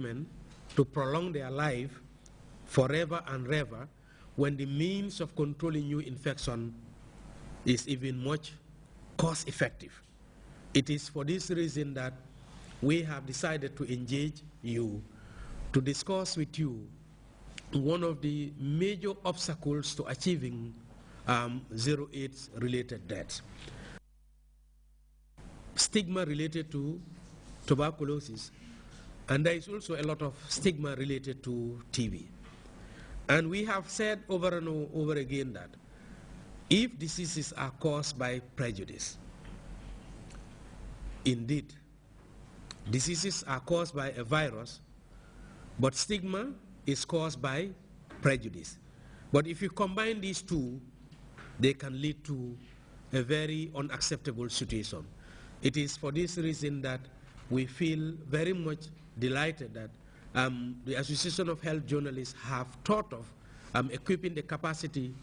treatment to prolong their life forever and ever, when the means of controlling new infection is even much cost effective. It is for this reason that we have decided to engage you to discuss with you one of the major obstacles to achieving zero AIDS related deaths. Stigma related to tuberculosis, and there is also a lot of stigma related to TB. And we have said over and over again that if diseases are caused by prejudice, indeed, diseases are caused by a virus, but stigma is caused by prejudice. But if you combine these two, they can lead to a very unacceptable situation. It is for this reason that we feel very much delighted that the Association of Health Journalists have thought of equipping the capacity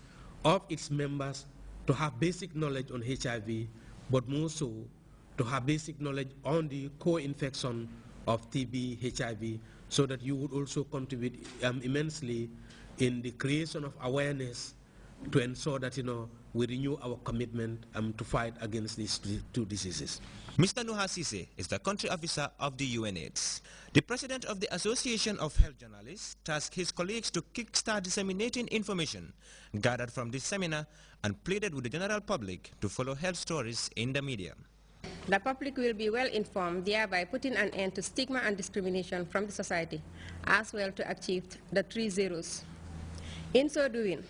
of its members to have basic knowledge on HIV, but more so to have basic knowledge on the co-infection of TB, HIV, so that you would also contribute immensely in the creation of awareness to ensure that we renew our commitment to fight against these two diseases. Mr. Nuha Sise is the country officer of the UNAIDS. The president of the Association of Health Journalists tasked his colleagues to kickstart disseminating information gathered from this seminar and pleaded with the general public to follow health stories in the media. The public will be well informed, thereby putting an end to stigma and discrimination from the society, as well to achieve the 3 zeros. In so doing,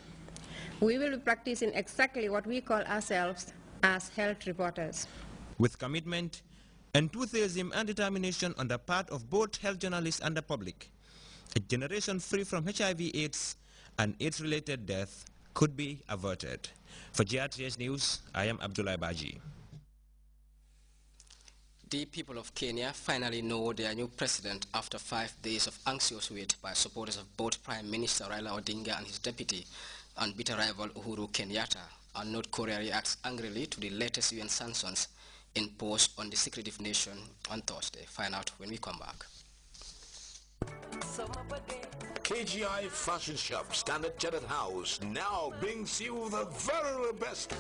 we will be practicing exactly what we call ourselves as health reporters. With commitment, enthusiasm and determination on the part of both health journalists and the public, a generation free from HIV/AIDS and AIDS-related death could be averted. For GRTS News, I am Abdullah Baji. The people of Kenya finally know their new president after 5 days of anxious wait by supporters of both Prime Minister Raila Odinga and his deputy and bitter rival Uhuru Kenyatta. And North Korea reacts angrily to the latest UN sanctions imposed on the secretive nation on Thursday. Find out when we come back. KGI Fashion Shop, Standard Chartered House, now brings you the very best.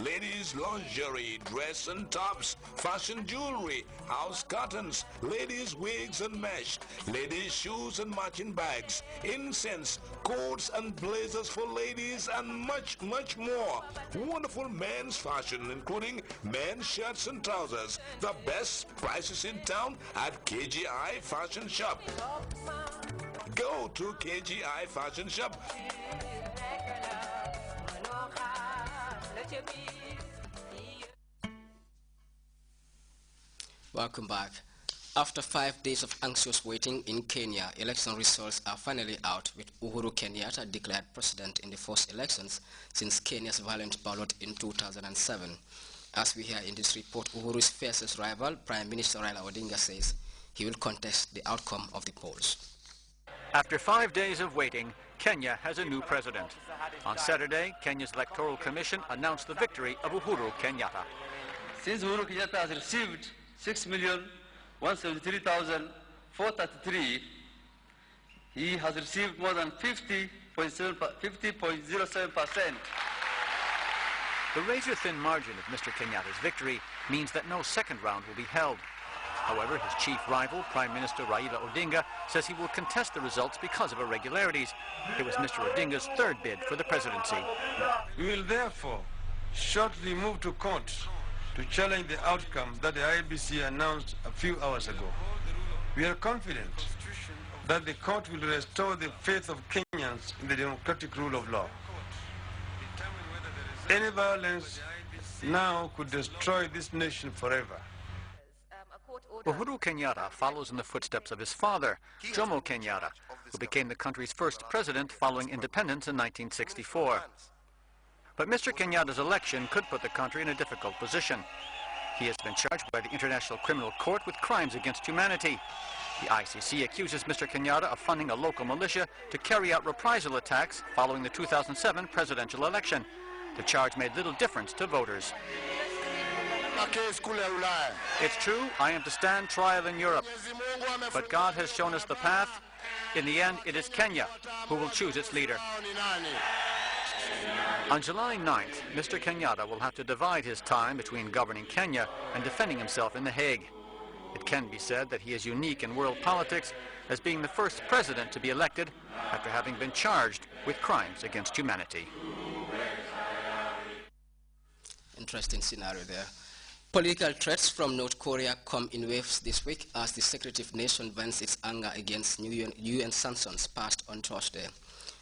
Ladies lingerie, dress and tops, fashion jewelry, house curtains, ladies wigs and mesh, ladies shoes and matching bags, incense, coats and blazers for ladies, and much, much more. Wonderful men's fashion, including men's shirts and trousers. The best prices in town at KGI Fashion Shop. Go to KGI Fashion Shop. Welcome back. After 5 days of anxious waiting in Kenya, election results are finally out, with Uhuru Kenyatta declared president in the first elections since Kenya's violent ballot in 2007. As we hear in this report, Uhuru's fiercest rival, Prime Minister Raila Odinga, says he will contest the outcome of the polls. After 5 days of waiting, Kenya has a new president. On Saturday, Kenya's Electoral Commission announced the victory of Uhuru Kenyatta. Since Uhuru Kenyatta has received 6,173,433, he has received more than 50.07%. The razor-thin margin of Mr. Kenyatta's victory means that no second round will be held. However, his chief rival, Prime Minister Raila Odinga, says he will contest the results because of irregularities. It was Mr. Odinga's third bid for the presidency. We will therefore shortly move to court to challenge the outcome that the IEBC announced a few hours ago. We are confident that the court will restore the faith of Kenyans in the democratic rule of law. Any violence now could destroy this nation forever. Uhuru Kenyatta follows in the footsteps of his father, Jomo Kenyatta, who became the country's first president following independence in 1964. But Mr. Kenyatta's election could put the country in a difficult position. He has been charged by the International Criminal Court with crimes against humanity. The ICC accuses Mr. Kenyatta of funding a local militia to carry out reprisal attacks following the 2007 presidential election. The charge made little difference to voters. It's true, I am to stand trial in Europe. But God has shown us the path. In the end, it is Kenya who will choose its leader. On July 9th, Mr. Kenyatta will have to divide his time between governing Kenya and defending himself in The Hague. It can be said that he is unique in world politics as being the first president to be elected after having been charged with crimes against humanity. Interesting scenario there. Political threats from North Korea come in waves this week as the secretive nation vents its anger against new UN sanctions passed on Thursday.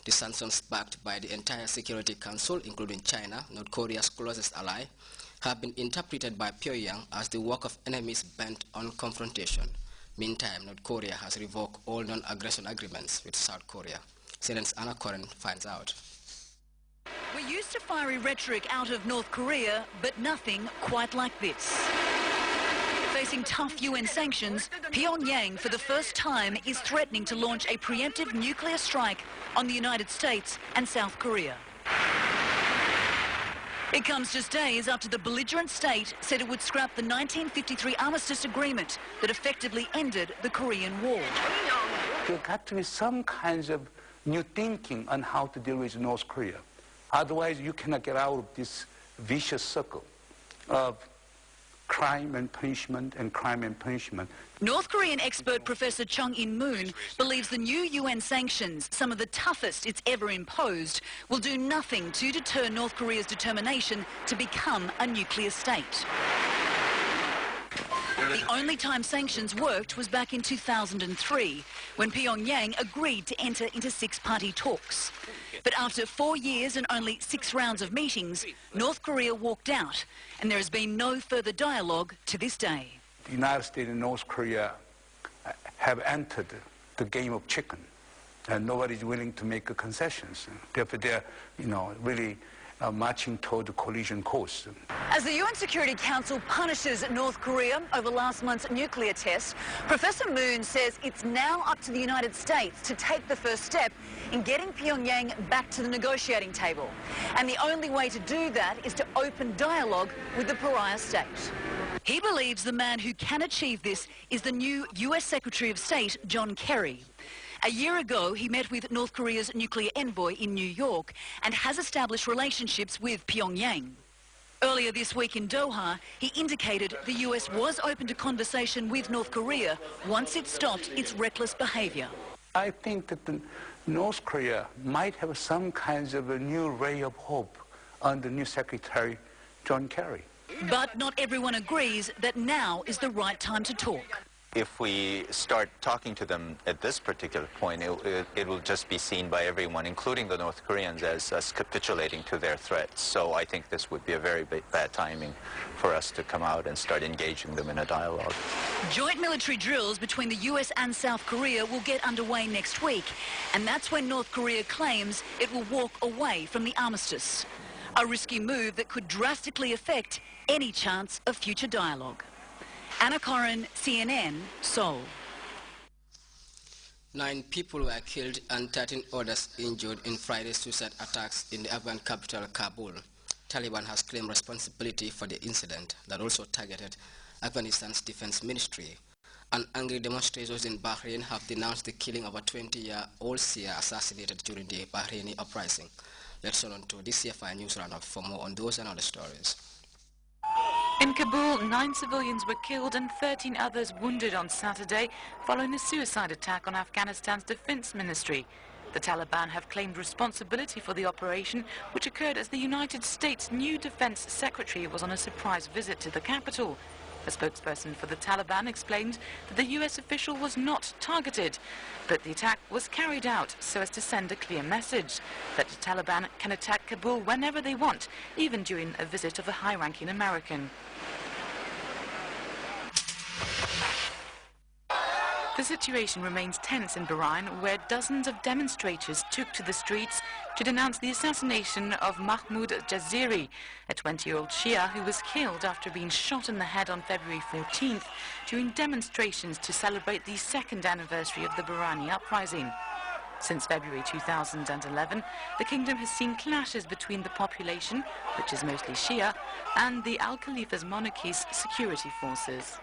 The sanctions, backed by the entire Security Council, including China, North Korea's closest ally, have been interpreted by Pyongyang as the work of enemies bent on confrontation. Meantime, North Korea has revoked all non-aggression agreements with South Korea. CNN's Anna Corrin finds out. We're used to fiery rhetoric out of North Korea, but nothing quite like this. Facing tough UN sanctions, Pyongyang for the first time is threatening to launch a preemptive nuclear strike on the United States and South Korea. It comes just days after the belligerent state said it would scrap the 1953 armistice agreement that effectively ended the Korean War. There got to be some kinds of new thinking on how to deal with North Korea. Otherwise, you cannot get out of this vicious circle of crime and punishment and crime and punishment. North Korean expert Professor Chung In-moon believes the new UN sanctions, some of the toughest it's ever imposed, will do nothing to deter North Korea's determination to become a nuclear state. The only time sanctions worked was back in 2003, when Pyongyang agreed to enter into six-party talks. But after 4 years and only 6 rounds of meetings, North Korea walked out, and there has been no further dialogue to this day. The United States and North Korea have entered the game of chicken, and nobody's willing to make concessions. Therefore, they're, really marching toward the collision course. As the UN Security Council punishes North Korea over last month's nuclear test, Professor Moon says it's now up to the United States to take the first step in getting Pyongyang back to the negotiating table. And the only way to do that is to open dialogue with the pariah state. He believes the man who can achieve this is the new US Secretary of State, John Kerry. A year ago, he met with North Korea's nuclear envoy in New York and has established relationships with Pyongyang. Earlier this week in Doha, he indicated the US was open to conversation with North Korea once it stopped its reckless behavior. I think that North Korea might have some kinds of a new ray of hope under new Secretary John Kerry. But not everyone agrees that now is the right time to talk. If we start talking to them at this particular point, it will just be seen by everyone, including the North Koreans, as us capitulating to their threats. So I think this would be a very bad timing for us to come out and start engaging them in a dialogue. Joint military drills between the US and South Korea will get underway next week, and that's when North Korea claims it will walk away from the armistice. A risky move that could drastically affect any chance of future dialogue. Anna Corrin, CNN, Seoul. 9 people were killed and 13 others injured in Friday's suicide attacks in the Afghan capital, Kabul. Taliban has claimed responsibility for the incident that also targeted Afghanistan's defense ministry. And angry demonstrators in Bahrain have denounced the killing of a 20-year-old seer assassinated during the Bahraini uprising. Let's turn on to the CFI News Roundup for more on those and other stories. In Kabul, 9 civilians were killed and 13 others wounded on Saturday following a suicide attack on Afghanistan's defense ministry. The Taliban have claimed responsibility for the operation, which occurred as the United States' new defense secretary was on a surprise visit to the capital. A spokesperson for the Taliban explained that the US official was not targeted, but the attack was carried out so as to send a clear message that the Taliban can attack Kabul whenever they want, even during a visit of a high-ranking American. The situation remains tense in Bahrain, where dozens of demonstrators took to the streets to denounce the assassination of Mahmoud Jaziri, a 20-year-old Shia who was killed after being shot in the head on February 14th during demonstrations to celebrate the 2nd anniversary of the Bahraini uprising. Since February 2011, the kingdom has seen clashes between the population, which is mostly Shia, and the Al Khalifa's monarchy's security forces.